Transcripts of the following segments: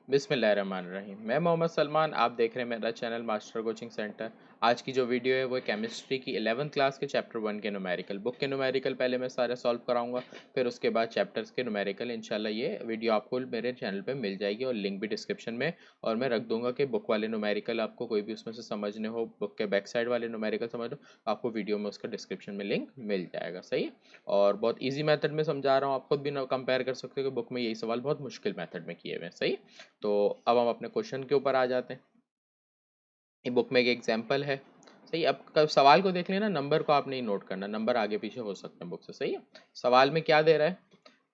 बिस्मिल्लाहिर्रहमानिर्रहीम। मैं मोहम्मद सलमान, आप देख रहे हैं मेरा चैनल मास्टर कोचिंग सेंटर। आज की जो वीडियो है वो केमिस्ट्री की 11th क्लास के चैप्टर 1 के न्यूमेरिकल। बुक के न्यूमेरिकल पहले मैं सारे सॉल्व कराऊंगा, फिर उसके बाद चैप्टर्स के न्यूमेरिकल। इंशाल्लाह ये वीडियो आपको मेरे चैनल पे मिल जाएगी और लिंक भी डिस्क्रिप्शन में और मैं रख दूंगा कि बुक वाले न्यूमेरिकल आपको कोई भी उसमें से समझने हो, बुक के बैक साइड वाले न्यूमेरिकल समझ लो, आपको वीडियो में उसका डिस्क्रिप्शन में लिंक मिल जाएगा। सही है, और बहुत ईजी मेथड में समझा रहा हूँ, आप खुद भी कंपेयर कर सकते हो कि बुक में यही सवाल बहुत मुश्किल मेथड में किए हुए हैं। सही, तो अब हम अपने क्वेश्चन के ऊपर आ जाते हैं। ये बुक में एक एग्जांपल है। सही, अब सवाल को देख लेना, नंबर को आप नहीं नोट करना, नंबर आगे पीछे हो सकते हैं बुक से। सही है, सवाल में क्या दे रहा है?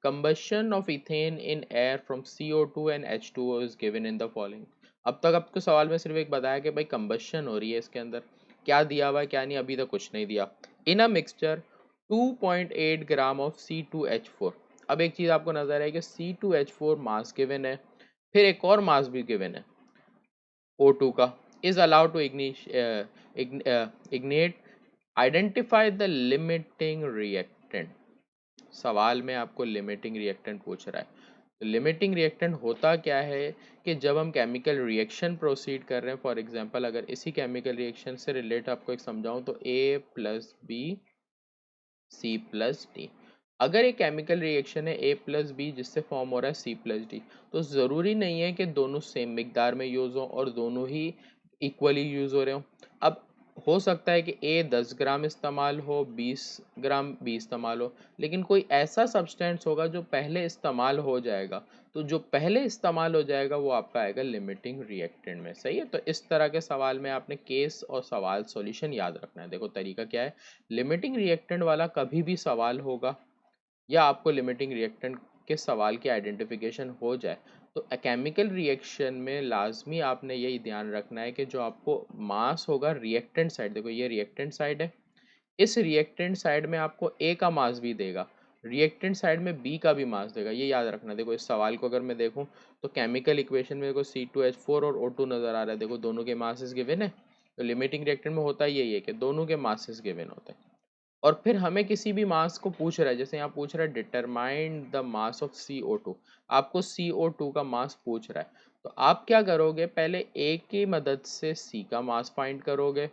Combustion of ethane in air from CO2 and H2O is given in the following. अब तक आपको सवाल में सिर्फ एक बताया कि भाई कंबशन हो रही है, इसके अंदर क्या दिया हुआ है क्या नहीं, अभी तक कुछ नहीं दिया। In a mixture 2.8 gram of C2H4। अब एक चीज आपको नजर है कि C2H4 मास गिवन है, फिर एक और मास भी गिवन है O2 का। Is allowed to ignite, identify the limiting reactant. सवाल में आपको लिमिटिंग रिएक्टेंट पूछ रहा है। तो लिमिटिंग रिएक्टेंट होता क्या है कि जब हम केमिकल रिएक्शन प्रोसीड कर रहे हैं, फॉर एग्जांपल अगर इसी केमिकल रिएक्शन से रिलेट आपको एक समझाऊं तो A+B C+D। अगर ये केमिकल रिएक्शन है A+B जिससे फॉर्म हो रहा है C+D, तो ज़रूरी नहीं है कि दोनों सेम मिकदार में यूज़ हो और दोनों ही इक्वली यूज़ हो रहे हो। अब हो सकता है कि A 10 ग्राम इस्तेमाल हो, 20 ग्राम भी इस्तेमाल हो, लेकिन कोई ऐसा सब्सटेंस होगा जो पहले इस्तेमाल हो जाएगा, तो जो पहले इस्तेमाल हो जाएगा वो आपका आएगा लिमिटिंग रिएक्टेंट में। सही है, तो इस तरह के सवाल में आपने केस और सवाल सॉल्यूशन याद रखना है। देखो तरीका क्या है, लिमिटिंग रिएक्टेंट वाला कभी भी सवाल होगा या आपको लिमिटिंग रिएक्टेंट के सवाल की आइडेंटिफिकेशन हो जाए, तो केमिकल रिएक्शन में लाजमी आपने यही ध्यान रखना है कि जो आपको मास होगा रिएक्टेंट साइड, देखो ये रिएक्टेंट साइड है, इस रिएक्टेंट साइड में आपको ए का मास भी देगा, रिएक्टेंट साइड में बी का भी मास देगा, ये याद रखना। देखो इस सवाल को अगर मैं देखूं तो केमिकल इक्वेशन में देखो C2H4 और O2 नजर आ रहा है, देखो दोनों के मासेस गिवन है। तो लिमिटिंग रिएक्टेंट में होता यही है कि दोनों के मासेस गिवन होते हैं, और फिर हमें किसी भी मास को पूछ रहा है, जैसे यहाँ पूछ रहा है determine the mass of CO2, आपको CO2 का मास पूछ रहा है, तो आप क्या करोगे, पहले A की मदद से C का मास फाइंड करोगे,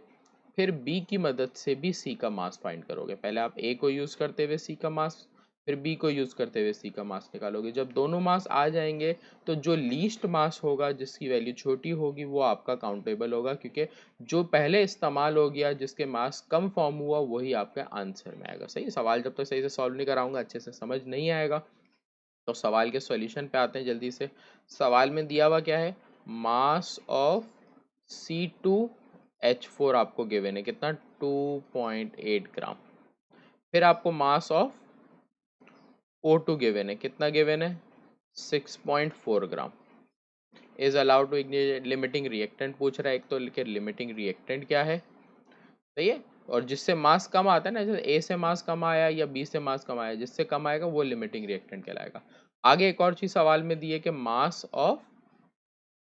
फिर B की मदद से भी C का मास फाइंड करोगे। पहले आप A को यूज़ करते हुए C का मास, फिर B को यूज़ करते हुए C का मास निकालोगे। जब दोनों मास आ जाएंगे तो जो लीस्ट मास होगा, जिसकी वैल्यू छोटी होगी, वो आपका काउंटेबल होगा, क्योंकि जो पहले इस्तेमाल हो गया, जिसके मास कम फॉर्म हुआ, वही आपका आंसर में आएगा। सही, सवाल जब तक सही से सॉल्व नहीं कराऊंगा अच्छे से समझ नहीं आएगा। तो सवाल के सॉल्यूशन पे आते हैं जल्दी से। सवाल में दिया हुआ क्या है, मास ऑफ C2H4 आपको गिवन है कितना, 2.8 ग्राम। फिर आपको मास ऑफ O2 गिवन है, कितना गिवन है, 6.4 gram. Is allowed to ignite, limiting reactant पूछ रहा है एक, तो लिखे लिमिटिंग रिएक्टेंट क्या है। सही है, और जिससे मास कम आता है ना, जैसे ए से मास कम आया या बी से मास कम आया, जिससे कम आएगा वो लिमिटिंग रिएक्टेंट कहलाएगा। आगे एक और चीज सवाल में दी है कि मास ऑफ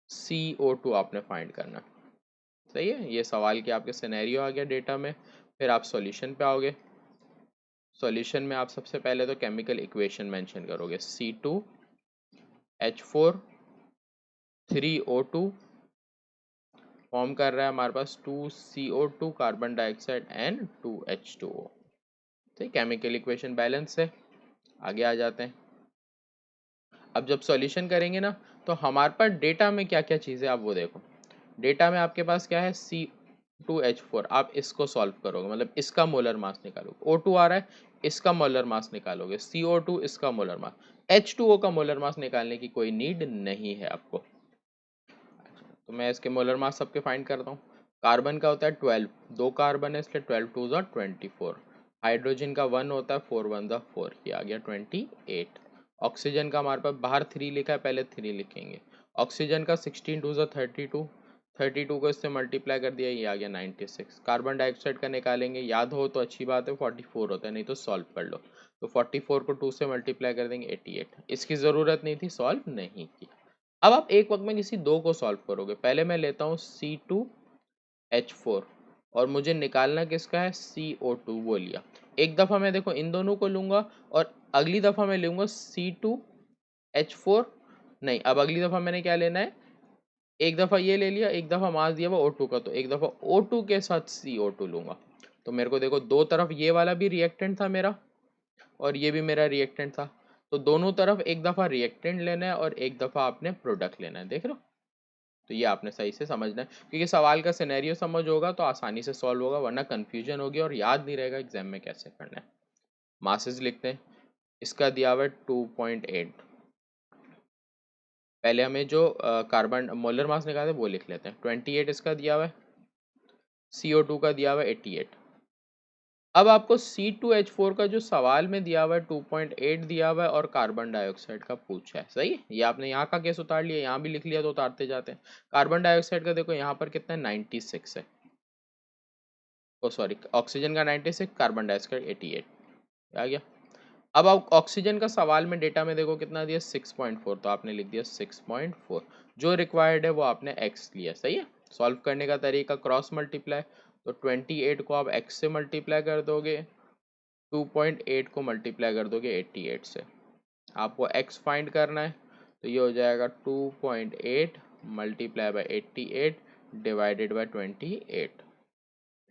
CO2 आपने फाइंड करना। सही है, ये सवाल के आपके सिनेरियो आ गया डेटा में। फिर आप सॉल्यूशन पे आओगे। सॉल्यूशन में आप सबसे पहले तो केमिकल इक्वेशन मेंशन करोगे, C2H4 3O2 फॉर्म कर रहा है हमारे पास 2CO2 carbon dioxide and 2H2O। ठीक, केमिकल इक्वेशन बैलेंस है। आगे आ जाते हैं। अब जब सॉल्यूशन करेंगे ना, तो हमारे पास डेटा में क्या क्या चीज़ें आप वो देखो। डेटा में आपके पास क्या है, C2H4, आप इसको सॉल्व करोगे, मतलब इसका मोलर मास निकालोगे। O2 आ रहा है, इसका मोलर मास निकालोगे। CO2 इसका मोलर मास। H2O का मोलर मास निकालने की कोई नीड नहीं है आपको। तो मैं इसके मोलर मास सबके फाइंड करता हूँ। कार्बन का होता है 12, दो कार्बन है इसलिए 12 2 24। हाइड्रोजन का 1 होता है, 4 1 4, ये आ गया 28। ऑक्सीजन का हमारे पास बाहर 3 लिखा है, पहले 3 लिखेंगे। ऑक्सीजन का 16 2 32, 32 को इससे मल्टीप्लाई कर दिया, ये आ गया 96। कार्बन डाइऑक्साइड का निकालेंगे, याद हो तो अच्छी बात है, 44 होता है, नहीं तो सॉल्व कर लो। तो 44 को 2 से मल्टीप्लाई कर देंगे, 88। इसकी ज़रूरत नहीं थी, सॉल्व नहीं किया। अब आप एक वक्त में किसी दो को सॉल्व करोगे। पहले मैं लेता हूँ C2H4 और मुझे निकालना किसका है, CO2, वो लिया। एक दफ़ा मैं देखो इन दोनों को लूँगा और अगली दफ़ा मैं लूँगा C2H4 नहीं, अब अगली दफ़ा मैंने क्या लेना है, एक दफ़ा ये ले लिया, एक दफ़ा मास दिया हुआ O2 का, तो एक दफ़ा O2 के साथ CO2 लूँगा। तो मेरे को देखो दो तरफ ये वाला भी रिएक्टेंट था मेरा और ये भी मेरा रिएक्टेंट था, तो दोनों तरफ एक दफ़ा रिएक्टेंट लेना है और एक दफ़ा आपने प्रोडक्ट लेना है, देख रहे हो। तो ये आपने सही से समझना है, क्योंकि सवाल का सिनेरियो समझ होगा तो आसानी से सॉल्व होगा, वरना कन्फ्यूजन होगी और याद नहीं रहेगा एग्जाम में कैसे करना है। मासेस लिखते हैं, इसका दिया हुआ है 2.8। पहले हमें जो कार्बन मोलर मास निकाले वो लिख लेते हैं। 28 इसका दिया हुआ है, CO2 का दिया हुआ है 88। अब आपको C2H4 का जो सवाल में दिया हुआ है 2.8 दिया हुआ है और कार्बन डाइऑक्साइड का पूछा है, सही है। ये आपने यहाँ का केस उतार लिया, यहाँ भी लिख लिया तो उतारते जाते हैं। कार्बन डाइऑक्साइड का देखो यहाँ पर कितना है, 96 है। ओ सॉरी, ऑक्सीजन का 96, कार्बन डाइऑक्साइड 88 आ गया। अब आप ऑक्सीजन का सवाल में डेटा में देखो कितना दिया, 6.4, तो आपने लिख दिया 6.4। जो रिक्वायर्ड है वो आपने x लिया, सही है। सॉल्व करने का तरीका क्रॉस मल्टीप्लाई, तो 28 को आप x से मल्टीप्लाई कर दोगे, 2.8 को मल्टीप्लाई कर दोगे 88 से। आपको x फाइंड करना है, तो ये हो जाएगा 2.8 मल्टीप्लाई बाई 88 डिवाइडेड बाई 28,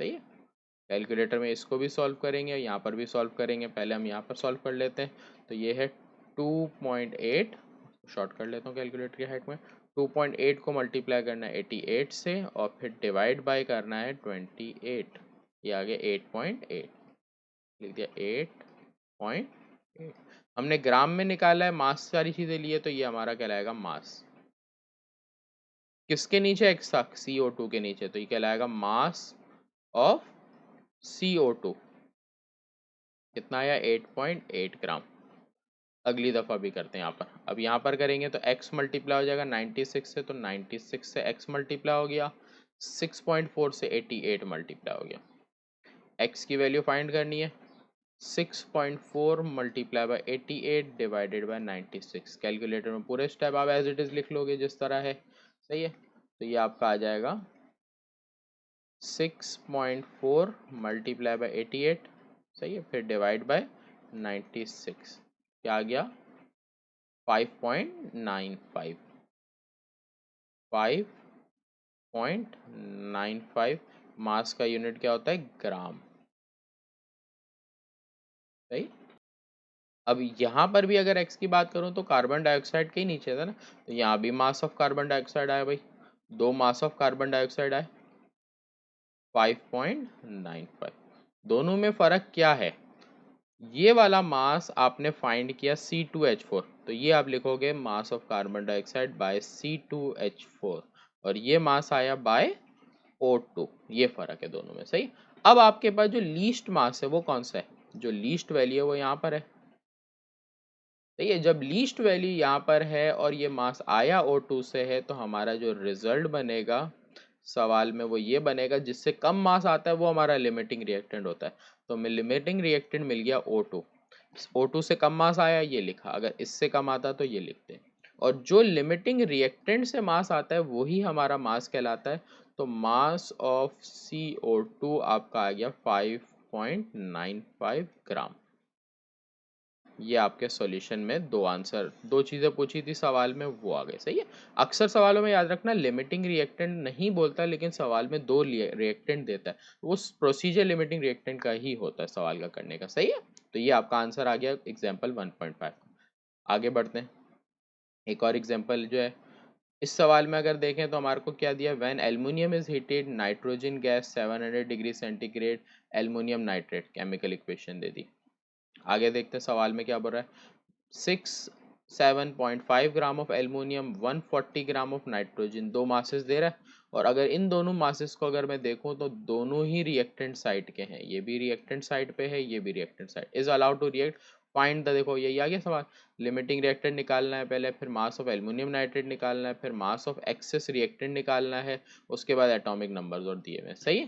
सही है। कैलकुलेटर में इसको भी सॉल्व करेंगे, यहाँ पर भी सॉल्व करेंगे। पहले हम यहाँ पर सॉल्व कर लेते हैं, तो ये है 2.8, शॉर्ट कर लेता हूँ कैलकुलेटर की हाइट में। 2.8 को मल्टीप्लाई करना है 88 से और फिर डिवाइड बाय करना है 28, ये आ गया 8.8, लिख दिया 8.8। हमने ग्राम में निकाला है, मास सारी चीज़ें लिए, तो ये हमारा कहलाएगा मास। किसके नीचे एक्स था, CO2 के नीचे, तो ये कहलाएगा मास ऑफ CO2। कितना आया, 8.8 ग्राम। अगली दफ़ा भी करते हैं यहाँ पर। अब यहाँ पर करेंगे तो x मल्टीप्लाई हो जाएगा 96 से, तो 96 से x मल्टीप्लाई हो गया, 6.4 से 88 मल्टीप्लाई हो गया। x की वैल्यू फाइंड करनी है, 6.4 multiply by 88 divided by 96। Calculator में पूरे स्टेप आप एज इट इज़ लिख लोगे जिस तरह है, सही है। तो ये आपका आ जाएगा 6.4 मल्टीप्लाई बाई 88, सही है, फिर डिवाइड बाय 96, क्या आ गया 5.95। 5.95 मास का यूनिट क्या होता है, ग्राम, सही। अब यहाँ पर भी अगर x की बात करूँ तो कार्बन डाइऑक्साइड के ही नीचे था ना, तो यहाँ भी मास ऑफ कार्बन डाइऑक्साइड आया भाई, दो मास ऑफ कार्बन डाइऑक्साइड आए, 5.95। दोनों में फ़र्क क्या है, ये वाला मास आपने फाइंड किया C2H4, तो ये आप लिखोगे mass of carbon dioxide by C2H4, और ये मास आया बाय O2, ये फर्क है दोनों में, सही। अब आपके पास जो लीस्ट मास है वो कौन सा है, जो लीस्ट वैल्यू है वो यहाँ पर है, सही है। जब लीस्ट वैल्यू यहाँ पर है और ये मास आया O2 से है, तो हमारा जो रिजल्ट बनेगा सवाल में वो ये बनेगा, जिससे कम मास आता है वो हमारा लिमिटिंग रिएक्टेंट होता है। तो हमें लिमिटिंग रिएक्टेंट मिल गया O2। O2 से कम मास आया ये लिखा, अगर इससे कम आता तो ये लिखते। और जो लिमिटिंग रिएक्टेंट से मास आता है वही हमारा मास कहलाता है। तो मास ऑफ CO2 आपका आ गया 5.95 ग्राम। ये आपके सॉल्यूशन में दो आंसर, दो चीज़ें पूछी थी सवाल में, वो आ गए, सही है। अक्सर सवालों में याद रखना लिमिटिंग रिएक्टेंट नहीं बोलता, लेकिन सवाल में दो रिएक्टेंट देता है, वो प्रोसीजर लिमिटिंग रिएक्टेंट का ही होता है सवाल का करने का, सही है। तो ये आपका आंसर आ गया एग्जाम्पल 1.5। आगे बढ़ते हैं, एक और एग्जाम्पल जो है इस सवाल में अगर देखें तो हमारे को क्या दिया, when aluminium is heated nitrogen gas 700 degree centigrade aluminium nitrate, chemical equation दे दी। आगे देखते हैं सवाल में क्या बोल रहा है, 7.5 gram of aluminium, 140 gram of nitrogen, दो मासेस दे रहा है। और अगर इन दोनों मासेस को अगर मैं देखूं तो दोनों ही रिएक्टेंट साइट के हैं, ये भी रिएक्टेंट साइट पे है, ये भी reactant site, is allowed to react, find the, देखो यही आ गया सवाल। लिमिटिंग रिएक्टेंट निकालना है पहले, फिर मास ऑफ एल्युमिनियम नाइट्रेट निकालना है, फिर मास ऑफ एक्सेस रिएक्टेंट निकालना है, उसके बाद एटॉमिक नंबर्स और दिए हुए, सही है।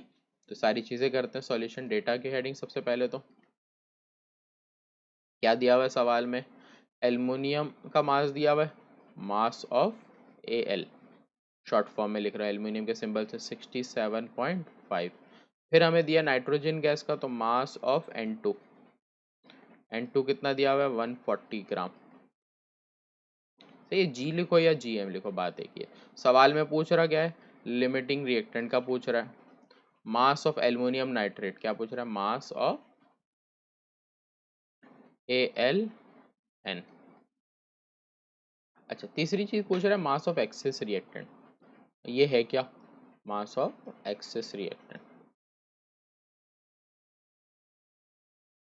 तो सारी चीज़ें करते हैं सॉल्यूशन। डेटा की हेडिंग सबसे पहले तो क्या दिया हुआ है सवाल में, एल्युमिनियम का मास दिया हुआ है, mass of Al, short form में लिख रहा है, एल्युमिनियम के सिंबल से 67.5। फिर हमें दिया नाइट्रोजन गैस का, तो मास ऑफ N2, N2 कितना दिया हुआ है, 140 ग्राम, तो ये जी लिखो या जी एम लिखो, बात एक ही है। सवाल में पूछ रहा क्या है, लिमिटिंग रिएक्टेंट का पूछ रहा है। मास ऑफ एल्युमिनियम नाइट्रेट क्या पूछ रहा है, मास ऑफ AlN। अच्छा, तीसरी चीज पूछ रहा है मास ऑफ एक्सेस रिएक्टेंट, ये है क्या, मास ऑफ एक्सेस रिएक्टेंट।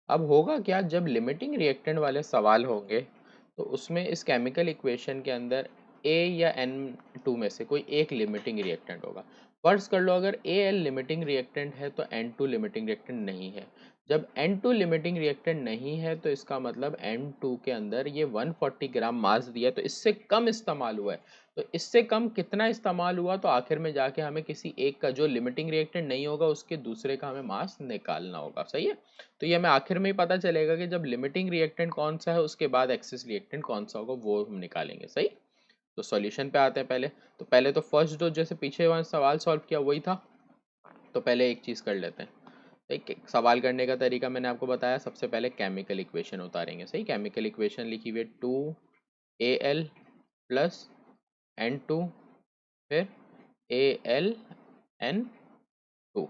अब होगा क्या, जब लिमिटिंग रिएक्टेंट वाले सवाल होंगे तो उसमें इस केमिकल इक्वेशन के अंदर A या N2 में से कोई एक लिमिटिंग रिएक्टेंट होगा। फर्ज कर लो अगर Al लिमिटिंग रिएक्टेंट है तो N2 लिमिटिंग रिएक्टेंट नहीं है। जब N2 लिमिटिंग रिएक्टेंट नहीं है तो इसका मतलब N2 के अंदर ये 140 ग्राम मास दिया है तो इससे कम इस्तेमाल हुआ है। तो इससे कम कितना इस्तेमाल हुआ, तो आखिर में जाके हमें किसी एक का जो लिमिटिंग रिएक्टेंट नहीं होगा उसके दूसरे का हमें मास निकालना होगा। सही है, तो ये हमें आखिर में ही पता चलेगा कि जब लिमिटिंग रिएक्टेंट कौन सा है उसके बाद एक्सेस रिएक्टेंट कौन सा होगा, वो हम निकालेंगे। सही, तो सॉल्यूशन पे आते हैं। पहले तो फर्स्ट जो जैसे पीछे वाला सवाल सॉल्व किया वही था, तो पहले एक चीज़ कर लेते हैं। एक सवाल करने का तरीका मैंने आपको बताया, सबसे पहले केमिकल इक्वेशन उतारेंगे। सही, केमिकल इक्वेशन लिखी हुई है 2Al प्लस N2 फिर AlN2।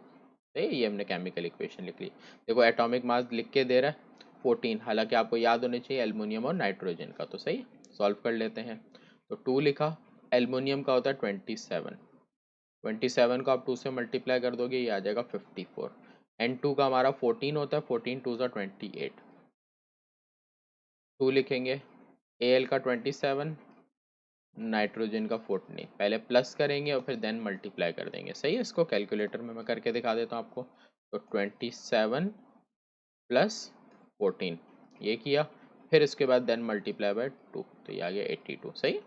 ये हमने केमिकल इक्वेशन लिख ली। देखो एटॉमिक मास लिख के दे रहा है 14, हालांकि आपको याद होने चाहिए एल्युमिनियम और नाइट्रोजन का। तो सही, सॉल्व कर लेते हैं। तो 2 लिखा, एल्युमिनियम का होता है 27, 27 को आप 2 से मल्टीप्लाई कर दोगे ये आ जाएगा 54। N2 का हमारा 14 होता है, 14 2 सा 28, 2 लिखेंगे। Al का 27, नाइट्रोजन का 14, पहले प्लस करेंगे और फिर देन मल्टीप्लाई कर देंगे। सही है, इसको कैलकुलेटर में मैं करके दिखा देता हूँ आपको। तो 27 प्लस 14 ये किया, फिर इसके बाद देन मल्टीप्लाई बाय 2, तो ये आ गया 82। सही,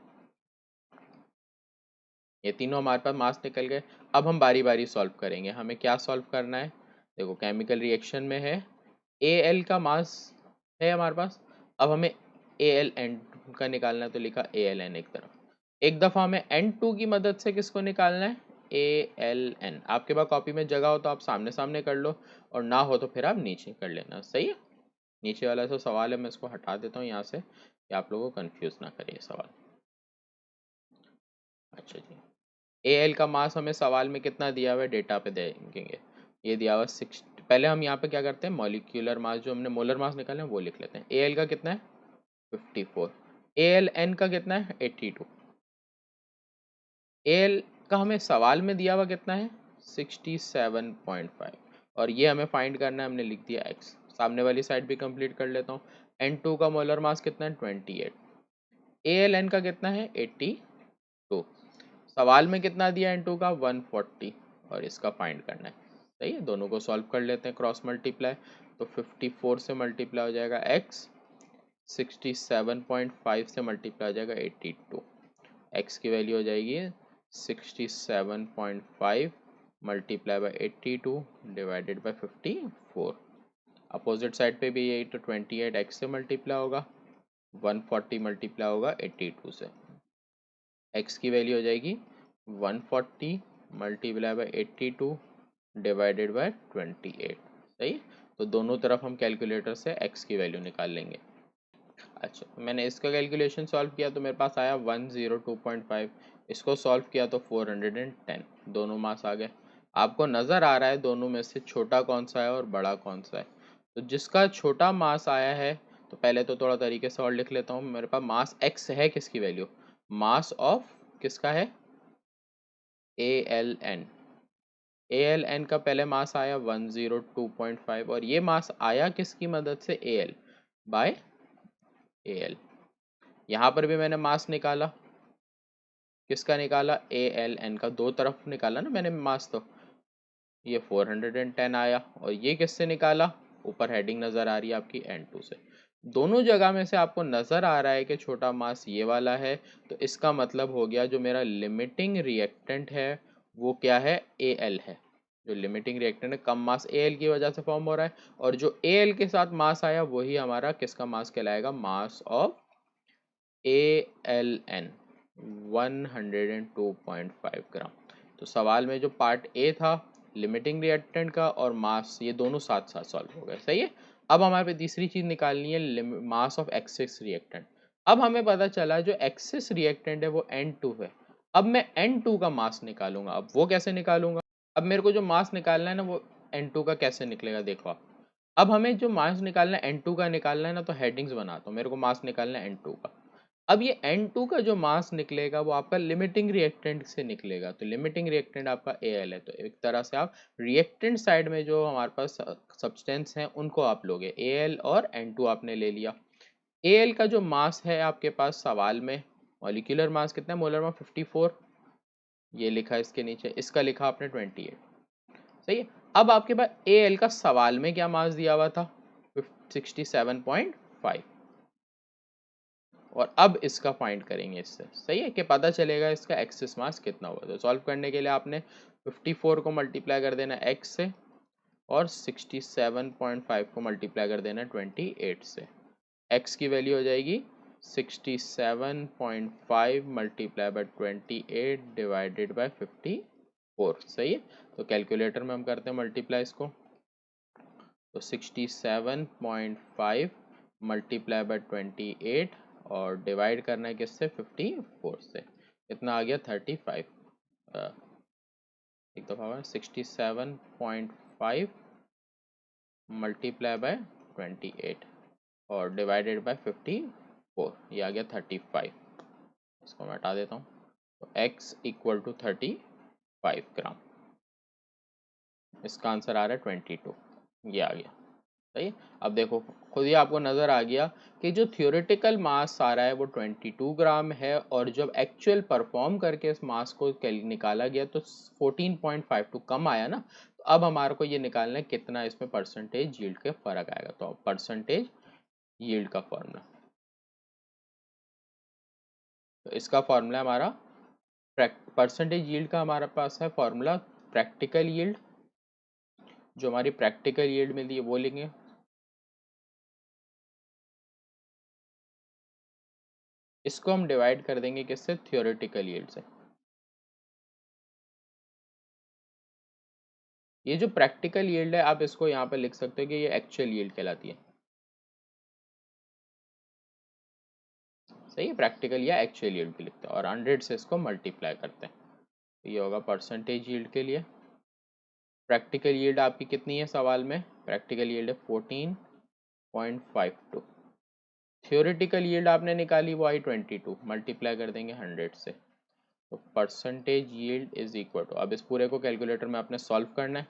ये तीनों हमारे पास मास निकल गए। अब हम बारी बारी सॉल्व करेंगे। हमें क्या सॉल्व करना है, देखो केमिकल रिएक्शन में है Al का मास है हमारे पास, अब हमें AlN का निकालना है, तो लिखा AlN एक तरफ। एक दफ़ा हमें N2 की मदद से किसको निकालना है, AlN। आपके पास कॉपी में जगह हो तो आप सामने सामने कर लो, और ना हो तो फिर आप नीचे कर लेना। सही है, नीचे वाला जो सवाल है मैं इसको हटा देता हूँ यहाँ से कि आप लोगों को कंफ्यूज ना करे ये सवाल। अच्छा जी, Al का मास हमें सवाल में कितना दिया हुआ है, डेटा पे देखेंगे। ये दिया हुआ 6। पहले हम यहाँ पे क्या करते हैं, मॉलिक्यूलर मास जो हमने मोलर मास निकाले हैं वो लिख लेते हैं। Al का कितना है 54, AlN का कितना है 82, Al का हमें सवाल में दिया हुआ कितना है 67.5, और ये हमें फाइंड करना है, हमने लिख दिया x। सामने वाली साइड भी कंप्लीट कर लेता हूँ। N2 का मोलर मास कितना है 28, AlN का कितना है 82, सवाल में कितना दिया N2 का 140, और इसका फाइंड करना है। सही है, दोनों को सॉल्व कर लेते हैं क्रॉस मल्टीप्लाई। तो 54 से मल्टीप्लाई हो जाएगा x, 67.5 से मल्टीप्लाई हो जाएगा 82, x की वैल्यू हो जाएगी 67.5 multiply by 82 divided by 54। Opposite side पे भी यही, तो 28 x से मल्टीप्लाई होगा, 140 मल्टीप्लाई होगा 82 से, x की वैल्यू हो जाएगी 140 मल्टीप्लाई बाई 82 डिवाइडेड बाई 28। सही, तो दोनों तरफ हम कैलकुलेटर से x की वैल्यू निकाल लेंगे। अच्छा, मैंने इसका कैलकुलेशन सॉल्व किया तो मेरे पास आया 102.5, इसको सॉल्व किया तो 410, दोनों मास आ गए। आपको नज़र आ रहा है दोनों में से छोटा कौन सा है और बड़ा कौन सा है, तो जिसका छोटा मास आया है, तो पहले तो थोड़ा तरीके से और लिख लेता हूँ। मेरे पास मास x है, किसकी वैल्यू, मास ऑफ किसका है AlN। AlN का पहले मास आया 102.5, और ये मास आया किसकी मदद से, Al बाय Al। यहाँ पर भी मैंने मास निकाला, किसका निकाला, AlN का, दो तरफ निकाला ना मैंने मास, तो ये 410 आया। और ये किससे निकाला, ऊपर हेडिंग नज़र आ रही है आपकी N2 से। दोनों जगह में से आपको नज़र आ रहा है कि छोटा मास ये वाला है, तो इसका मतलब हो गया जो मेरा लिमिटिंग रिएक्टेंट है वो क्या है, Al है। जो लिमिटिंग रिएक्टेंट है कम मास Al की वजह से फॉर्म हो रहा है, और जो Al के साथ मास आया वही हमारा किसका मास कहलाएगा, मास ऑफ AlN 102.5 ग्राम। तो सवाल में जो पार्ट ए था लिमिटिंग रिएक्टेंट का और मास, ये दोनों साथ साथ सॉल्व हो गए। सही है, अब हमारे पे तीसरी चीज निकालनी है मास ऑफ एक्सेस रिएक्टेंट। अब हमें पता चला जो एक्सिस रिएक्टेंट है वो N2 है। अब मैं N2 का मास निकालूंगा। अब वो कैसे निकालूंगा? अब मेरे को जो मास निकालना है ना वो N2 का कैसे निकलेगा देखो आप। अब हमें जो मास निकालना है N2 का निकालना है ना, तो हेडिंग्स बनाता हूँ। मेरे को मास निकालना है N2 का। अब ये N2 का जो मास निकलेगा वो आपका लिमिटिंग रिएक्टेंट से निकलेगा। तो लिमिटिंग रिएक्टेंट आपका Al है। तो एक तरह से आप रिएक्टेंट साइड में जो हमारे पास सब्सटेंस हैं उनको आप लोगे। Al और N2 आपने ले लिया। Al का जो मास है आपके पास सवाल में, मॉलिक्यूलर मास कितना है? मोलर मास 54, ये लिखा है इसके नीचे। इसका लिखा आपने 28। सही है। अब आपके पास Al का सवाल में क्या मास दिया हुआ था? 67.5। और अब इसका फाइंड करेंगे इससे। सही है कि पता चलेगा इसका एक्सिस मास कितना हुआ। तो सॉल्व करने के लिए आपने 54 को मल्टीप्लाई कर देना x से और 67.5 को मल्टीप्लाई कर देना 28 से। x की वैल्यू हो जाएगी 67.5 मल्टीप्लाई बाय 28 डिवाइडेड बाय 54। सही है। तो कैलकुलेटर में हम करते हैं मल्टीप्लाई इसको। तो 67.5 मल्टीप्लाई बाय 28 और डिवाइड करना है किससे? 54 से। कितना आ गया? 35। एक दफ़ा 67.5 मल्टीप्लाई बाय 28 और डिवाइडेड बाय 54, ये आ गया 35। इसको मैं हटा देता हूँ। तो x इक्वल टू 35 ग्राम। इसका आंसर आ रहा है 22। ये आ गया। सही है। अब देखो खुद ही आपको नज़र आ गया कि जो थियोरेटिकल मास आ रहा है वो 22 ग्राम है, और जब एक्चुअल परफॉर्म करके इस मास को निकाला गया तो 14.52 कम आया ना। तो अब हमारे को ये निकालना है कितना इसमें परसेंटेज यील्ड के फर्क आएगा। तो परसेंटेज यील्ड का फॉर्मूला, तो इसका फॉर्मूला हमारा परसेंटेज यील्ड का हमारे पास है फॉर्मूला प्रैक्टिकल यील्ड। जो हमारी प्रैक्टिकल यील्ड मिली है वो लेंगे। इसको हम डिवाइड कर देंगे किससे? थियोरेटिकल यील्ड से। ये जो प्रैक्टिकल यील्ड है आप इसको यहाँ पे लिख सकते हो कि ये एक्चुअल यील्ड कहलाती है। सही है। प्रैक्टिकल या एक्चुअल यील्ड भी लिखते हैं और 100 से इसको मल्टीप्लाई करते हैं। तो ये होगा परसेंटेज यील्ड के लिए। प्रैक्टिकल यील्ड आपकी कितनी है सवाल में? प्रैक्टिकल यील्ड है 14.52। थियोरेटिकल यील्ड आपने निकाली वो आई 22, मल्टीप्लाई कर देंगे 100 से। तो percentage yield is equal to, अब इस पूरे को कैलकुलेटर में आपने सॉल्व करना है।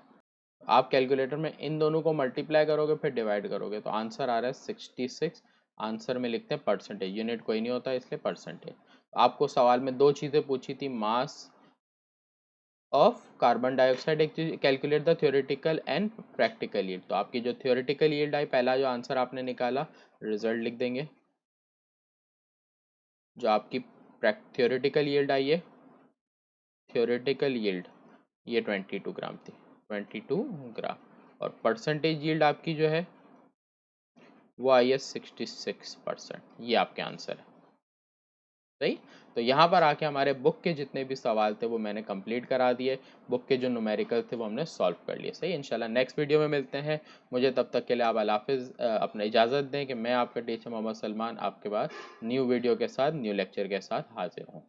आप कैलकुलेटर में इन दोनों को मल्टीप्लाई करोगे फिर डिवाइड करोगे तो आंसर आ रहा है 66। आंसर में लिखते हैं परसेंटेज, यूनिट कोई नहीं होता इसलिए परसेंटेज। आपको सवाल में दो चीज़ें पूछी थी, मास ऑफ कार्बन डाइऑक्साइड, एक चीज calculate the theoretical and practical yield. तो आपकी जो थ्योरेटिकल यील्ड आई, पहला जो आंसर आपने निकाला, रिजल्ट लिख देंगे। जो आपकी थ्योरेटिकल यील्ड आई है, थ्योरेटिकल यील्ड ये 22 ग्राम थी, 22 ग्राम। और परसेंटेज यील्ड आपकी जो है वो आई है 66%। ये आपके आंसर है। सही। तो यहाँ पर आके हमारे बुक के जितने भी सवाल थे वो मैंने कंप्लीट करा दिए। बुक के जो न्यूमेरिकल थे वो हमने सॉल्व कर लिए। सही। इंशाल्लाह नेक्स्ट वीडियो में मिलते हैं। मुझे तब तक के लिए आप अल्लाह हाफिज़, अपना इजाज़त दें कि मैं आपका टीचर मोहम्मद सलमान आपके पास न्यू वीडियो के साथ, न्यू लेक्चर के साथ हाजिर हूँ।